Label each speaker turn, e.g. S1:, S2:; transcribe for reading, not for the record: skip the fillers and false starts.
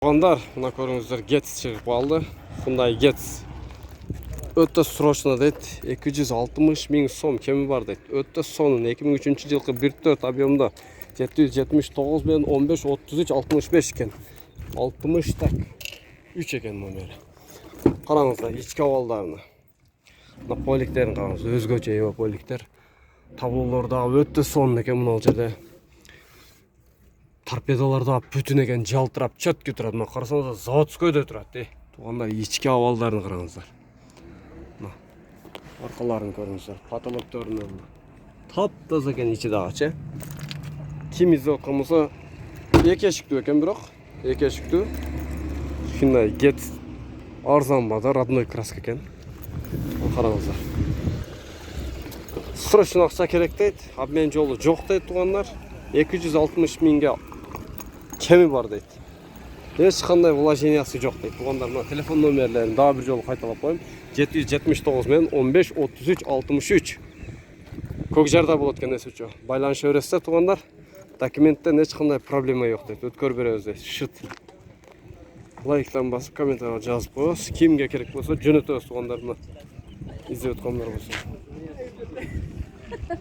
S1: Туугандар, мына көрүңүздөр Getz чыгып калды. Мындай Getz өтө срочно дейт. 260 миң сом кеми бар дейт. Өтө сонун 2003 жылкы 1.4 объемда 779 менен 15 33 65 экен. 60 так 3 экен номери. Караңыздар, ички абалдарына. Мына поликтерин караңыз, өзгөчө эбо поликтер. Таблолор дагы өтө сонун экен мына жерде. Торпедолар да бүтүн экен, жалтырап, чөткү турат. Мына карасаңыздар, заводскойдо турат. Туугандар, ички абалдарын караңыздар. Мына аркаларын көрүңүздөр, потолокторунан таптаза экен ичи дагычы. Ким издеп калмаса, эки эшиктүү экен, бирок эки эшиктүү. Ушундай Getz арзан бада, родной краска экен. Караңыздар. Срочно акча керек дейт, обмен жолу жок дейт туугандар. 260 миңге кеми бар дейт. Эч кандай вложениясы жок дейт. Туугандар, мына телефон номерлерин дагы бир жолу кайталап коем. 779 менен 15 33 63. Көкжарда болот экен эсүчө. Байланыша бересиздер туугандар. Документтен эч кандай проблема жок дейт. Өткөрүп беребиз дейт. Шыт. Лайктан басып, комментарийга жазып коебуз. Кимге керек болсо жөнөтөбүз туугандар, мына издеп өткөндөр болсо.